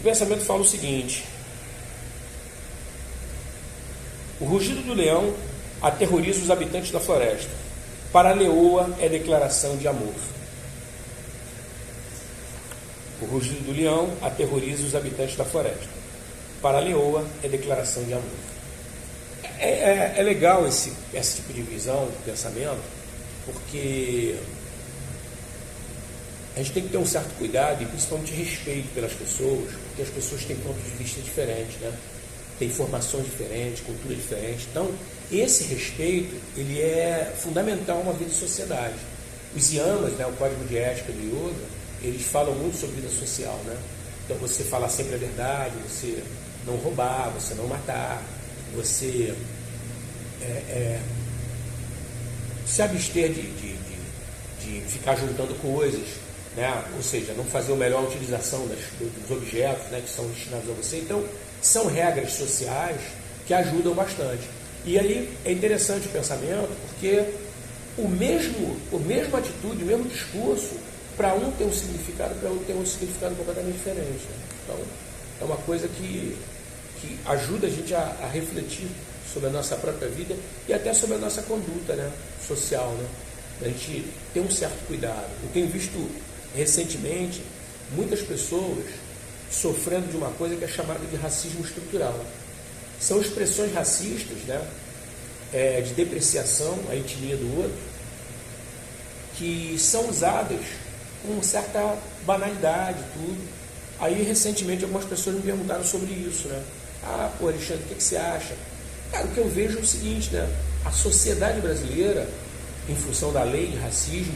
pensamento fala o seguinte: o rugido do leão aterroriza os habitantes da floresta. Para a leoa é declaração de amor. O rugido do leão aterroriza os habitantes da floresta. Para a leoa é declaração de amor. É legal esse tipo de visão, de pensamento, porque a gente tem que ter um certo cuidado e principalmente respeito pelas pessoas, porque as pessoas têm pontos de vista diferentes, né? Tem formações diferentes, cultura diferente. Então, esse respeito, ele é fundamental numa vida de sociedade. Os yamas, né, o código de ética do yoga, eles falam muito sobre vida social, né? Então, você falar sempre a verdade, você não roubar, você não matar, você se abster de ficar juntando coisas, né? Ou seja, não fazer a melhor utilização dos objetos, né, que são destinados a você. Então, são regras sociais que ajudam bastante. E aí é interessante o pensamento, porque a mesma atitude, o mesmo discurso, para um tem um significado, para outro tem um significado completamente diferente, né? Então, é uma coisa que ajuda a gente a refletir sobre a nossa própria vida e até sobre a nossa conduta, né, social, né? A gente ter um certo cuidado. Eu tenho visto recentemente muitas pessoas sofrendo de uma coisa que é chamada de racismo estrutural. São expressões racistas, né, de depreciação à etnia do outro, que são usadas com certa banalidade, tudo. Aí, recentemente, algumas pessoas me perguntaram sobre isso, né? Ah, pô, Alexandre, o que você acha? Cara, o que eu vejo é o seguinte, né? A sociedade brasileira, em função da lei de racismo,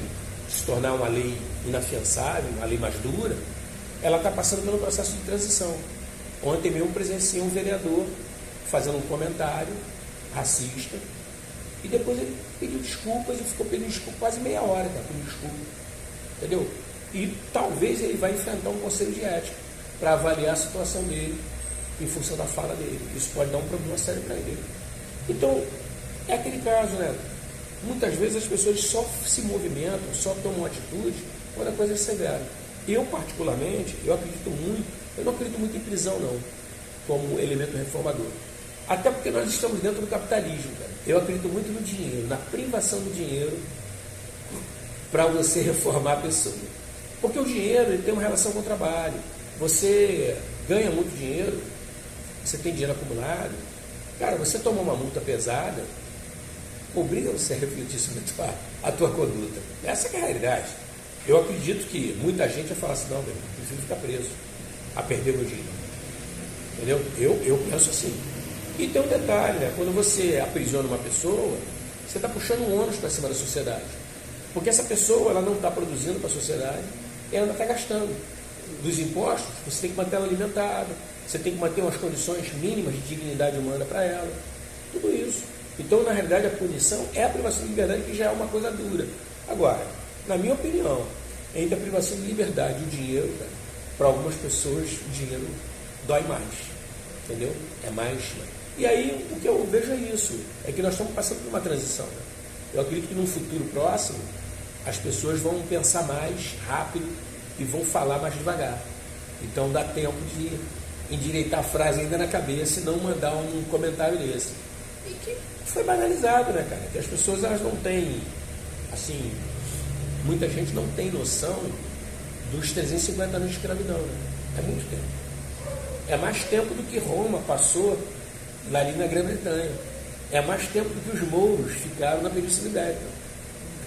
se tornar uma lei inafiançável, uma lei mais dura, ela está passando pelo processo de transição. Ontem mesmo presenciei um vereador fazendo um comentário racista e depois ele pediu desculpas e ficou pedindo desculpa quase meia hora, tá? Pedindo desculpa. Entendeu? E talvez ele vai enfrentar um conselho de ética para avaliar a situação dele em função da fala dele. Isso pode dar um problema sério para ele. Então, é aquele caso, né? Muitas vezes as pessoas só se movimentam, só tomam atitude quando a coisa é severa. Eu, particularmente, eu não acredito muito em prisão, não, como elemento reformador. Até porque nós estamos dentro do capitalismo, cara. Eu acredito muito no dinheiro, na privação do dinheiro para você reformar a pessoa. Porque o dinheiro, ele tem uma relação com o trabalho. Você ganha muito dinheiro, você tem dinheiro acumulado. Cara, você tomar uma multa pesada, obriga você a refletir sobre a tua conduta. Essa que é a realidade. Eu acredito que muita gente vai falar assim, não, eu prefiro ficar preso, a perder meu dinheiro. Entendeu? Eu penso assim. E tem um detalhe, né? Quando você aprisiona uma pessoa, você está puxando um ônus para cima da sociedade. Porque essa pessoa, ela não está produzindo para a sociedade, ela ainda está gastando. Dos impostos, você tem que manter ela alimentada, você tem que manter umas condições mínimas de dignidade humana para ela. Tudo isso. Então, na realidade, a punição é a privação de liberdade, que já é uma coisa dura. Agora, na minha opinião, entre a privação de liberdade e o dinheiro, para algumas pessoas, o dinheiro dói mais. Entendeu? É mais... Né? E aí, o que eu vejo é isso. É que nós estamos passando por uma transição. Né? Eu acredito que num futuro próximo, as pessoas vão pensar mais rápido e vão falar mais devagar. Então, dá tempo de endireitar a frase ainda na cabeça e não mandar um comentário desse. E que foi banalizado, né, cara? Que as pessoas, elas não têm, assim, muita gente não tem noção dos 350 anos de escravidão, né? É muito tempo. É mais tempo do que Roma passou ali na Grã-Bretanha. É mais tempo do que os mouros ficaram na Península Ibérica.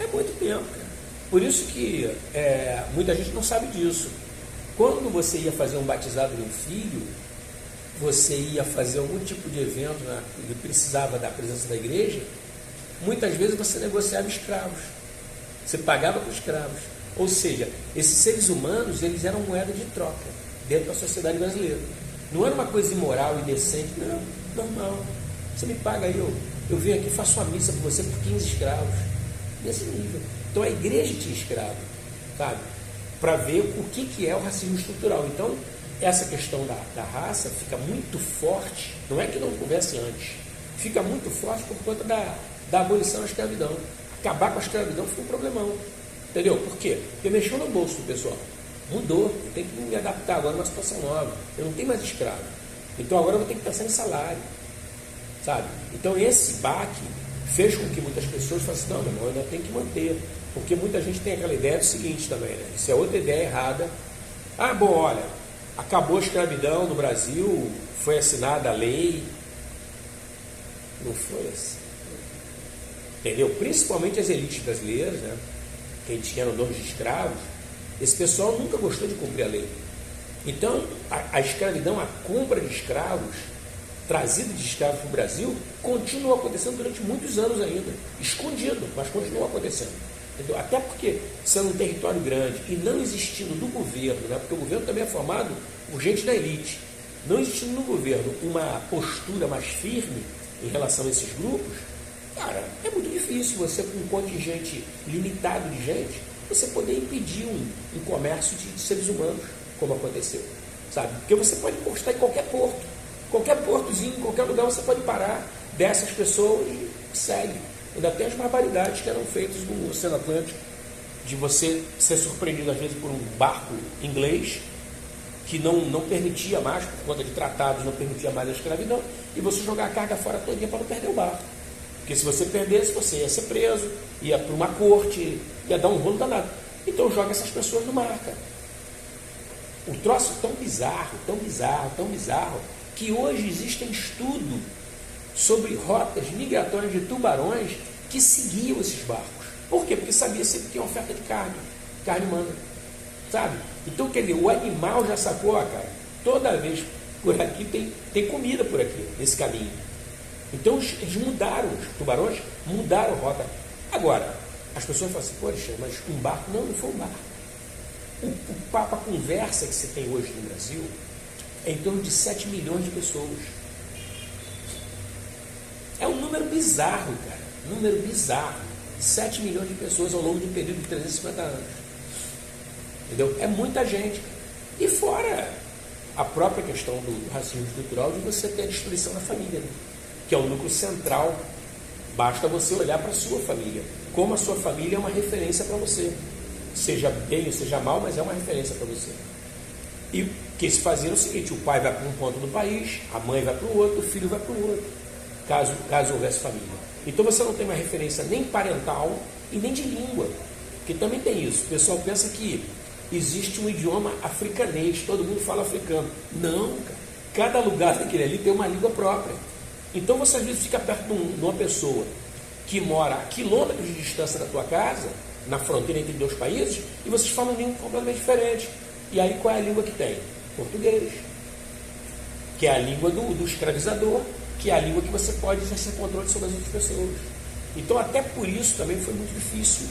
É muito tempo, cara. Por isso que muita gente não sabe disso. Quando você ia fazer um batizado de um filho, você ia fazer algum tipo de evento, né, que precisava da presença da igreja, muitas vezes você negociava escravos. Você pagava com escravos. Ou seja, esses seres humanos, eles eram moeda de troca dentro da sociedade brasileira. Não era uma coisa imoral e decente, não, normal. Você me paga aí, eu venho aqui, faço uma missa por você por 15 escravos. Nesse nível. Então a igreja tinha escravo, sabe? Para ver o que é o racismo estrutural. Então, essa questão da raça fica muito forte, não é que não houvesse antes, fica muito forte por conta da abolição da escravidão. Acabar com a escravidão foi um problemão. Entendeu? Por quê? Porque mexeu no bolso do pessoal. Mudou, eu tenho que me adaptar agora a uma situação nova. Eu não tenho mais escravo. Então agora eu vou ter que pensar em salário, sabe? Então esse baque fez com que muitas pessoas falassem, não, meu irmão, eu ainda tenho que manter. Porque muita gente tem aquela ideia do seguinte também, né? Isso é outra ideia errada. Ah, bom, olha, acabou a escravidão no Brasil, foi assinada a lei. Não foi assim. Entendeu? Principalmente as elites brasileiras, né? Quem tinha donos de escravos, esse pessoal nunca gostou de cumprir a lei. Então, a escravidão, a compra de escravos, trazida de escravos para o Brasil, continua acontecendo durante muitos anos ainda, escondido, mas continua acontecendo. Entendeu? Até porque, sendo um território grande e não existindo no governo, né? Porque o governo também é formado por gente da elite, não existindo no governo uma postura mais firme em relação a esses grupos, cara, é muito difícil você, com um contingente limitado de gente, você poder impedir um comércio de seres humanos, como aconteceu, sabe? Porque você pode encostar em qualquer portozinho, em qualquer lugar você pode parar dessas pessoas e segue. Ainda tem as barbaridades que eram feitas no Oceano Atlântico, de você ser surpreendido às vezes por um barco inglês que não permitia mais, por conta de tratados, não permitia mais a escravidão, e você jogar a carga fora todinha para não perder o barco. Porque se você perdesse, você ia ser preso, ia para uma corte, ia dar um rolo danado. Então joga essas pessoas no mar, cara. O troço tão bizarro, que hoje existem estudos sobre rotas migratórias de tubarões que seguiam esses barcos. Por quê? Porque sabia sempre que tinha oferta de carne humana, sabe? Então, quer dizer, o animal já sacou, cara, toda vez por aqui tem comida por aqui, nesse caminho. Então, eles mudaram, os tubarões mudaram a rota. Agora, as pessoas falam assim, poxa, mas um barco? Não foi um barco. A conversa que você tem hoje no Brasil é em torno de 7 milhões de pessoas. É um número bizarro, cara. Número bizarro. 7 milhões de pessoas ao longo de um período de 350 anos. Entendeu? É muita gente. E fora a própria questão do racismo estrutural, de você ter a destruição da família, né? Que é o núcleo central. Basta você olhar para a sua família. Como a sua família é uma referência para você. Seja bem ou seja mal, mas é uma referência para você. E o que se fazia é o seguinte, o pai vai para um ponto do país, a mãe vai para o outro, o filho vai para o outro, caso houvesse família. Então você não tem uma referência nem parental e nem de língua, porque também tem isso. O pessoal pensa que existe um idioma africanês, todo mundo fala africano. Não, cara. Cada lugar daquele ali tem uma língua própria. Então você às vezes fica perto de uma pessoa que mora a quilômetros de distância da tua casa, na fronteira entre dois países, e vocês falam língua completamente diferente. E aí qual é a língua que tem? Português, que é a língua do escravizador, que é a língua que você pode exercer controle sobre as outras pessoas. Então até por isso também foi muito difícil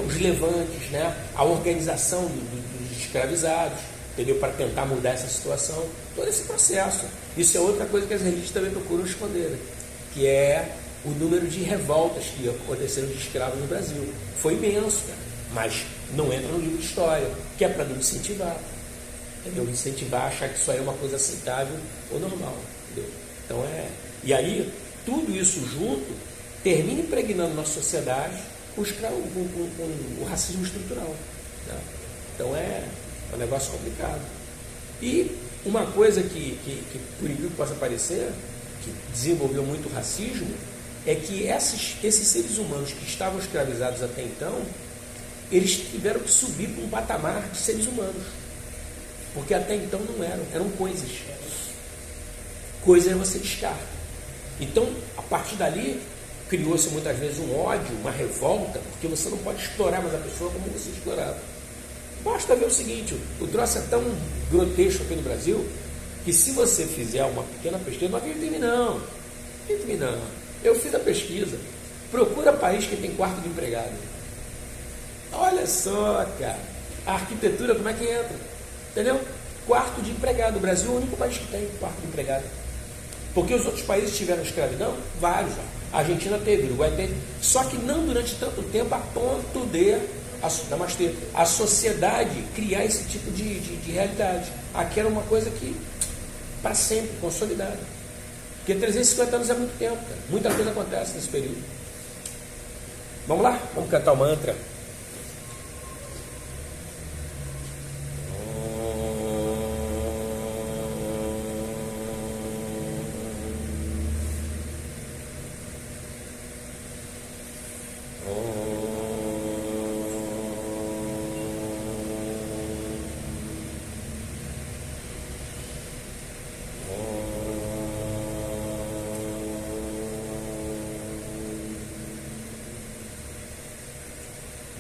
os levantes, né? A organização dos escravizados, entendeu? Para tentar mudar essa situação, todo esse processo. Isso é outra coisa que as elites também procuram esconder, né? Que é o número de revoltas que aconteceram de escravos no Brasil. Foi imenso, cara, mas não entra no livro de história, que é para não incentivar, entendeu? Incentivar a achar que isso aí é uma coisa aceitável ou normal, entendeu? Então e aí, tudo isso junto termina impregnando nossa sociedade com o racismo estrutural, né? Então é um negócio complicado. E uma coisa que por incrível que possa parecer, que desenvolveu muito racismo, é que esses seres humanos que estavam escravizados até então, eles tiveram que subir para um patamar de seres humanos, porque até então não eram coisas. Coisa você descarta. Então, a partir dali, criou-se muitas vezes um ódio, uma revolta, porque você não pode explorar mais a pessoa como você explorava. Basta ver o seguinte, o troço é tão grotesco aqui no Brasil, que se você fizer uma pequena pesquisa, não acredite em mim não. Eu fiz a pesquisa. Procura país que tem quarto de empregado. Olha só, cara. A arquitetura, como é que entra? Entendeu? Quarto de empregado. O Brasil é o único país que tem quarto de empregado. Porque os outros países tiveram escravidão? Vários. A Argentina teve, o Uruguai teve. Só que não durante tanto tempo a ponto de a sociedade criar esse tipo de realidade. Aqui era uma coisa que, para sempre, consolidada. Porque 350 anos é muito tempo, cara. Muita coisa acontece nesse período. Vamos lá? Vamos cantar o mantra.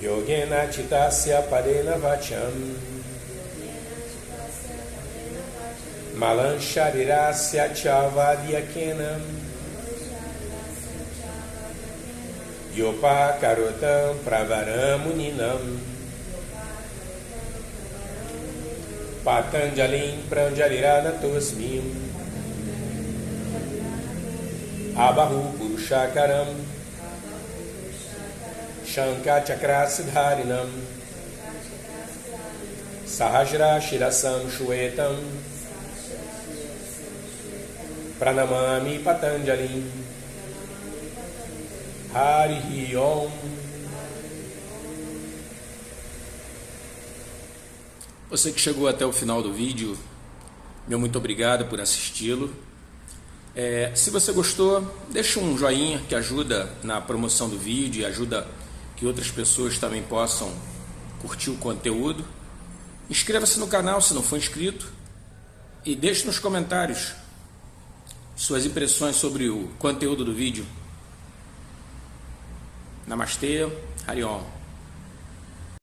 Yogena Chitasya Padena Vacham Malan Sharirasya Chavadyakenam Yopa Karotam Pravaramuninam Patanjalim Pranjaliranatosmim Abahu Purushakaram Shankachakrasidharinam Sahajra Shirasam Shwetam Pranamami Patanjalim Harihi Om. Você que chegou até o final do vídeo, meu muito obrigado por assisti-lo. Se você gostou, deixa um joinha que ajuda na promoção do vídeo e ajuda que outras pessoas também possam curtir o conteúdo. Inscreva-se no canal se não for inscrito e deixe nos comentários suas impressões sobre o conteúdo do vídeo. Namastê, Hari Om.